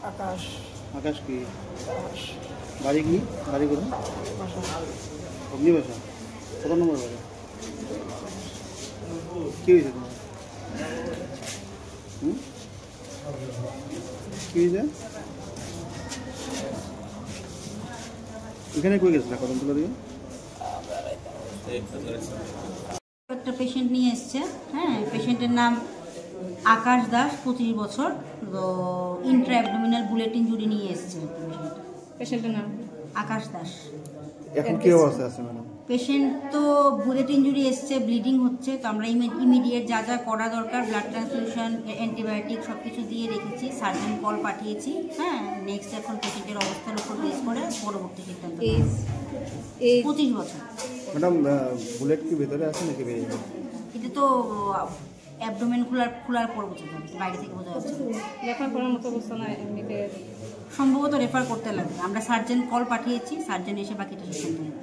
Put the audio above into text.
আকাশ। আকাশ কি বাড়ি কি বাড়ি কোথায়? অগ্নিবাসা। কত নম্বর বাড়ি? কি হয়েছে তোমার? কি হয়েছে? এখানে কই গেছিল কদমতলা দিকে? একটা পেশেন্ট নিয়ে এসছে। হ্যাঁ, পেশেন্টের নাম আকাশ দাস, 25 বছর। তো ইন্ট্রা অ্যাবডোমিনাল বুলেট ইনজুরি নিয়ে এসছে। পেশেন্টের নাম আকাশ দাস। এখন কি অবস্থা আছে ম্যাডাম? পেশেন্ট তো বুলেট ইনজুরি এসছে, ব্লিডিং হচ্ছে। তো আমরা ইমিডিয়েট যা যা করা দরকার, ব্লাড ট্রান্সফিউশন, অ্যান্টিবায়োটিক সব কিছু দিয়ে রেখেছি। সার্জন কল পাঠিয়েছি। হ্যাঁ, নেক্সট এখন পেশেন্টের অবস্থার উপর বেস করে পরবর্তী সিদ্ধান্ত। 25 বছর। ম্যাডাম বুলেট কি ভেতরে আছে নাকি বেরিয়ে গেছে? এটা তো অ্যাবডোমেন খোলার পর বোঝা যাবে, বাইরে থেকে বোঝা যাচ্ছে। রেফার করার মতো অবস্থা না, এমনিতে সম্ভবত রেফার করতে লাগবে। আমরা সার্জন কল পাঠিয়েছি, সার্জন এসে বাকিটা সিদ্ধান্ত নেবে।